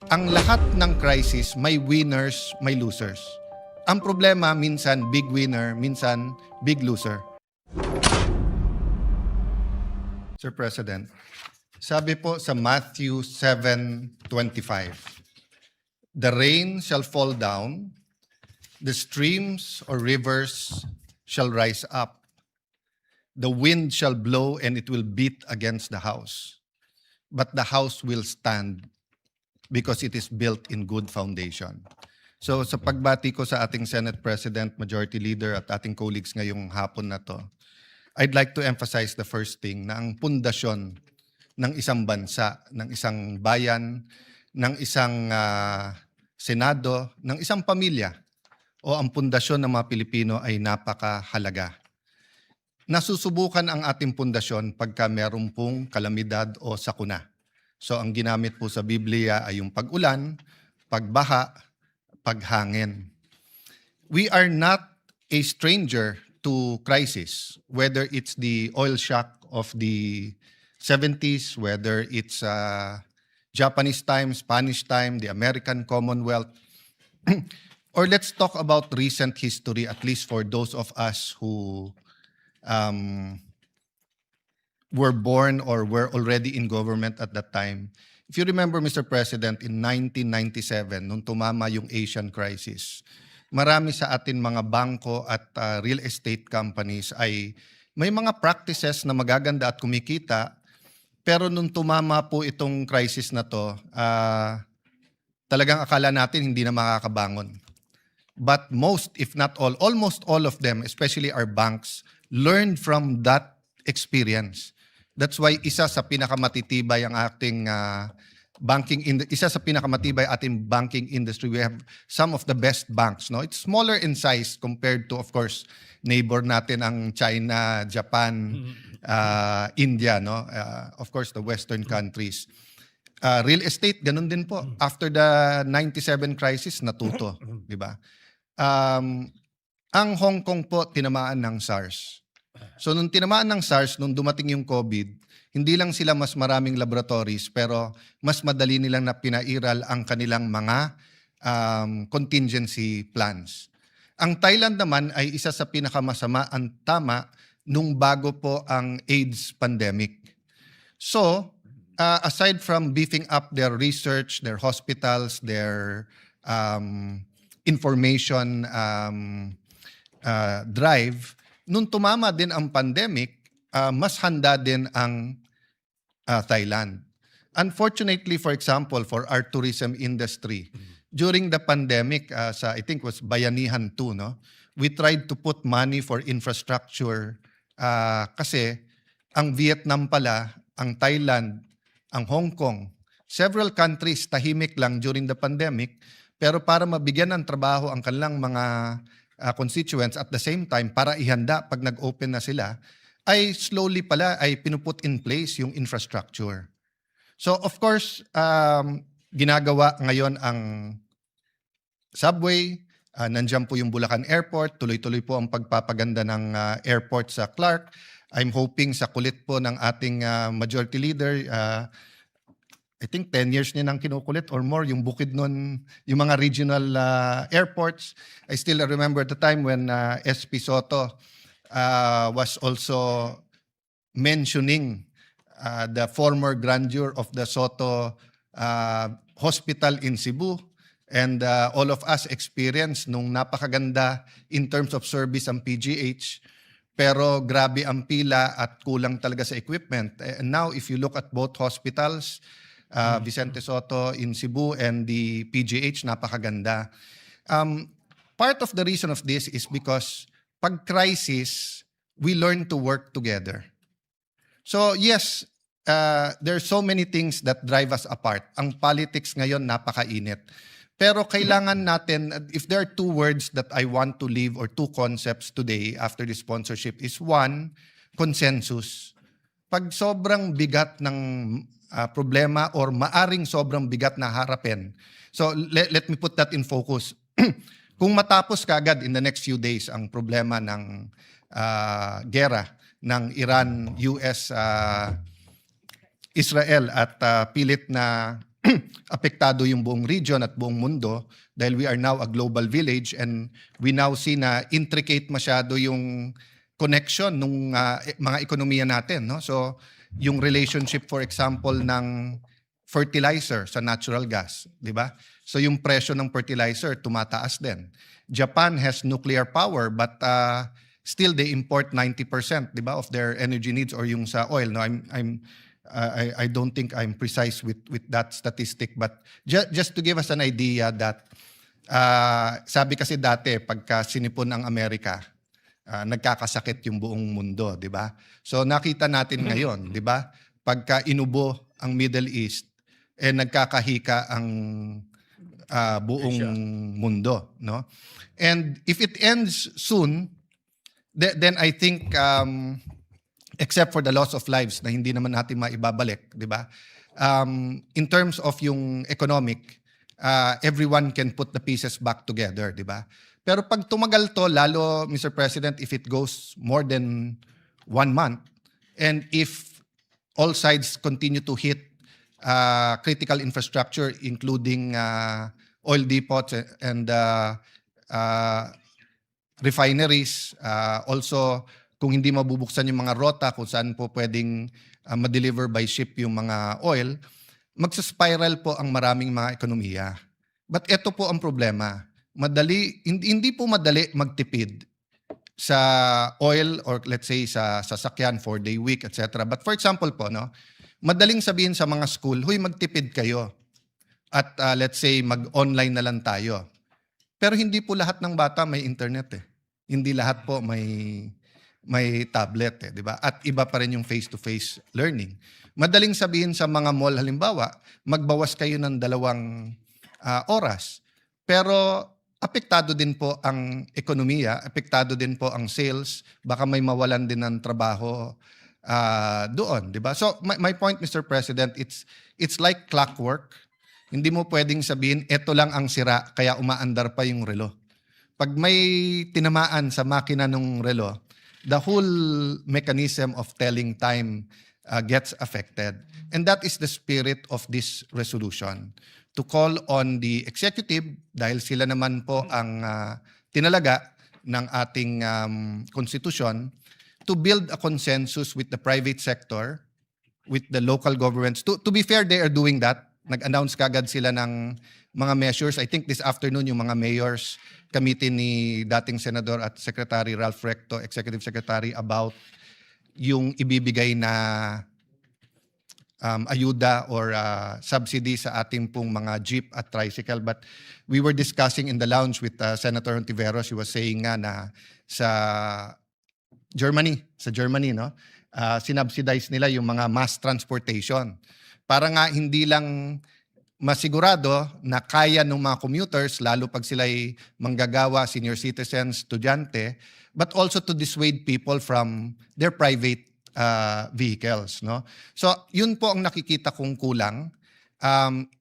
Ang lahat ng crisis may winners, may losers. Ang problema minsan big winner, minsan big loser. Sir President, sabi po sa Matthew 7:25, the rain shall fall down, the streams or rivers shall rise up, the wind shall blow and it will beat against the house, but the house will stand because it is built in good foundation. So sa pagbati ko sa ating Senate President, Majority Leader at ating colleagues ngayong hapon na to, I'd like to emphasize the first thing na ang pundasyon ng isang bansa, ng isang bayan, ng isang senado, ng isang pamilya o ang pundasyon ng mga Pilipino ay napakahalaga. Nasusubukan ang ating pundasyon pagka meron pong kalamidad o sakuna. So ang ginamit po sa Biblia ay yung pag-ulan, pagbaha, paghangin. We are not a stranger to crisis, whether it's the oil shock of the 70s, whether it's Japanese time, Spanish time, the American Commonwealth, or let's talk about recent history, at least for those of us who were born or were already in government at that time. If you remember, Mr. President, in 1997, nung tumama yung Asian crisis, marami sa atin mga bangko at real estate companies ay may mga practices na magaganda at kumikita, pero nung tumama po itong crisis na to, talagang akala natin hindi na makakabangon. But most, if not all, almost all of them, especially our banks, learned from that experience. That's why isa sa pinakamatitibay ang ating banking industry. We have some of the best banks. No, it's smaller in size compared to, of course, neighbor natin ang China, Japan, India. No, of course, the Western countries. Real estate, ganun din po. After the 97 crisis, natuto, di ba? Ang Hong Kong po tinamaan ng SARS. So nung tinamaan ng SARS, nung dumating yung COVID, hindi lang sila mas maraming laboratories, pero mas madali nilang na pinairal ang kanilang mga contingency plans. Ang Thailand naman ay isa sa pinakamasama ang tama nung bago po ang AIDS pandemic. So, aside from beefing up their research, their hospitals, their information drive, nung tumama din ang pandemic, mas handa din ang Thailand. Unfortunately, for example, for our tourism industry, during the pandemic, I think was Bayanihan 2, no? We tried to put money for infrastructure kasi ang Vietnam pala, ang Thailand, ang Hong Kong, several countries tahimik lang during the pandemic, pero para mabigyan ng trabaho ang kanilang mga constituents at the same time para ihanda pag nag-open na sila, ay slowly pala ay pinuput in place yung infrastructure. So of course, ginagawa ngayon ang subway, nandiyan po yung Bulacan Airport, tuloy-tuloy po ang pagpapaganda ng airport sa Clark. I'm hoping sa kulit po ng ating majority leader, I think 10 years niya nang kinukulit or more, yung Bukidnon, yung mga regional airports. I still remember the time when SP Soto was also mentioning the former grandeur of the Soto Hospital in Cebu. And all of us experienced nung napakaganda in terms of service ang PGH. Pero grabe ang pila at kulang talaga sa equipment. And now if you look at both hospitals, Vicente Soto in Cebu and the PGH, napakaganda. Part of the reason of this is because pag crisis, we learn to work together. So yes, there are so many things that drive us apart. Ang politics ngayon napakainit. Pero kailangan natin, if there are two words that I want to leave or two concepts today after this sponsorship is one, consensus. Pag sobrang bigat ng problema or maaring sobrang bigat na harapin. So let me put that in focus. Kung matapos kagad in the next few days ang problema ng gera ng Iran, US, Israel at pilit na apektado yung buong region at buong mundo dahil we are now a global village and we now see na intricate masyado yung connection ng mga ekonomiya natin. No? So yung relationship, for example, ng fertilizer sa natural gas, di ba? So yung presyo ng fertilizer tumataas din. Japan has nuclear power but still they import 90%, di ba, of their energy needs or yung sa oil. No, I don't think I'm precise with that statistic, but just to give us an idea that sabi kasi dati pagka sinipon ang Amerika, nagkakasakit yung buong mundo, di ba? So nakita natin ngayon, di ba? Pagka inubo ang Middle East, nagkakahika ang buong mundo, no? And if it ends soon, then I think except for the loss of lives na hindi naman natin maibabalik, di ba? In terms of yung economic, everyone can put the pieces back together, di ba? Pero pag tumagal to, lalo, Mr. President, if it goes more than 1 month, and if all sides continue to hit critical infrastructure, including oil depots and refineries, also kung hindi mabubuksan yung mga rota kung saan po pwedeng ma-deliver by ship yung mga oil, magsaspiral po ang maraming mga ekonomiya. But ito po ang problema. Hindi po madali magtipid sa oil or let's say sa sasakyan, 4-day week, etc. But for example po, no, madaling sabihin sa mga school, huy, magtipid kayo at let's say mag-online na lang tayo. Pero hindi po lahat ng bata may internet eh. Hindi lahat po may tablet, di ba? At iba pa rin yung face-to-face learning. Madaling sabihin sa mga mall, halimbawa, magbawas kayo ng 2 oras. Pero apektado din po ang ekonomiya, apektado din po ang sales, baka may mawalan din ng trabaho doon, di ba? So my point, Mr. President, it's like clockwork. Hindi mo pwedeng sabihin, eto lang ang sira, kaya umaandar pa yung relo. Pag may tinamaan sa makina ng relo, the whole mechanism of telling time gets affected. And that is the spirit of this resolution. To call on the executive, dahil sila naman po ang tinalaga ng ating konstitusyon, to build a consensus with the private sector, with the local governments. To be fair, they are doing that. Nag-announce kagad sila ng mga measures. I think this afternoon yung mga mayors committee ni dating Senador at Secretary Ralph Recto, Executive Secretary, about yung ibibigay na ayuda or subsidy sa ating pong mga jeep at tricycle. But we were discussing in the lounge with Senator Hontiveros. He was saying nga na sa Germany, no? Sinubsidize nila yung mga mass transportation. Para nga hindi lang masigurado na kaya ng mga commuters, lalo pag sila'y manggagawa, senior citizens, estudyante, but also to dissuade people from their private vehicles. No? So yun po ang nakikita kong kulang.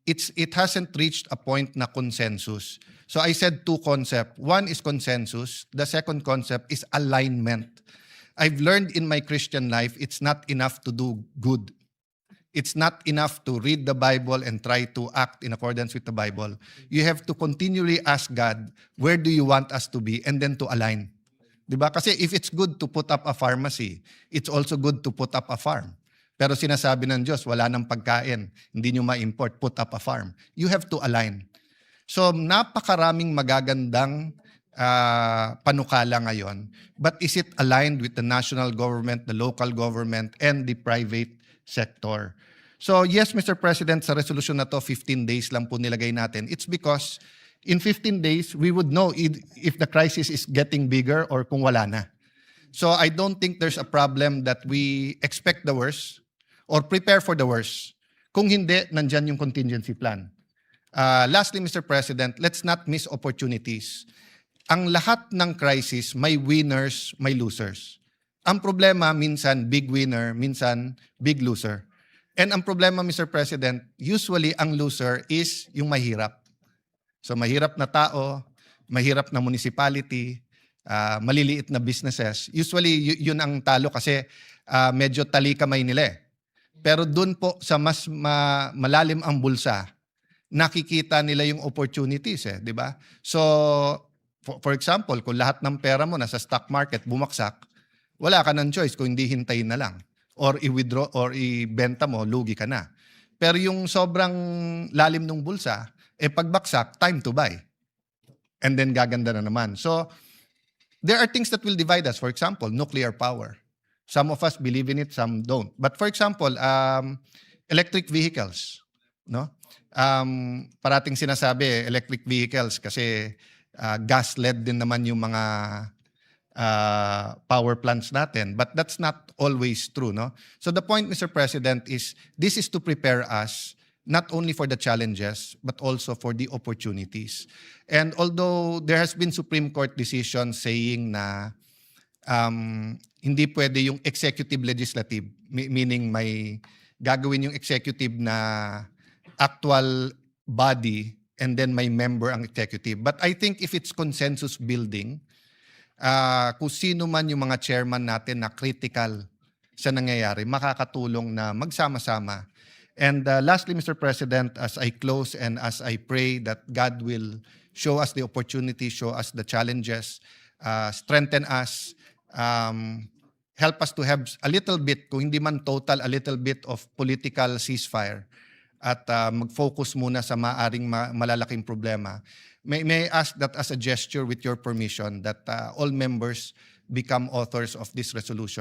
It hasn't reached a point na consensus. So I said 2 concepts. One is consensus. The second concept is alignment. I've learned in my Christian life, it's not enough to do good. It's not enough to read the Bible and try to act in accordance with the Bible. You have to continually ask God, where do you want us to be? And then to align. Diba? Kasi if it's good to put up a pharmacy, it's also good to put up a farm. Pero sinasabi ng Diyos, wala nang pagkain, hindi nyo ma-import, put up a farm. You have to align. So napakaraming magagandang panukala ngayon. But is it aligned with the national government, the local government, and the private sector? So yes, Mr. President, sa resolution na to, 15 days lang po nilagay natin. It's because in 15 days, we would know if the crisis is getting bigger or kung wala na. So I don't think there's a problem that we expect the worst or prepare for the worst. Kung hindi, nandyan yung contingency plan. Lastly, Mr. President, let's not miss opportunities. Ang lahat ng crisis, may winners, may losers. Ang problema, minsan big winner, minsan big loser. And ang problema, Mr. President, usually ang loser is yung mahirap. So mahirap na tao, mahirap na municipality, maliliit na businesses. Usually yun ang talo kasi medyo talikamay nila eh. Pero dun po sa mas malalim ang bulsa, nakikita nila yung opportunities, eh, 'di ba? So, for example, kung lahat ng pera mo nasa stock market bumagsak, wala ka ng choice kung hindi hintayin na lang or i-withdraw or ibenta mo, lugi ka na. Pero yung sobrang lalim ng bulsa, eh pagbaksak, time to buy. And then gaganda na naman. So, there are things that will divide us. For example, nuclear power. Some of us believe in it, some don't. But for example, electric vehicles, no? Parating sinasabi electric vehicles kasi gas-led din naman yung mga power plants natin. But that's not always true, no? So the point, Mr. President, is this is to prepare us not only for the challenges, but also for the opportunities. And although there has been Supreme Court decision saying na hindi pwede yung executive legislative, meaning may gagawin yung executive na actual body and then may member ang executive. But I think if it's consensus building, kung sino man yung mga chairman natin na critical sa nangyayari, makakatulong na magsama-sama. And lastly, Mr. President, as I close and as I pray that God will show us the opportunity, show us the challenges, strengthen us, help us to have a little bit, kung hindi man total, a little bit of political ceasefire at mag-focus muna sa maaring malalaking problema. May I ask that as a gesture with your permission that all members become authors of this resolution?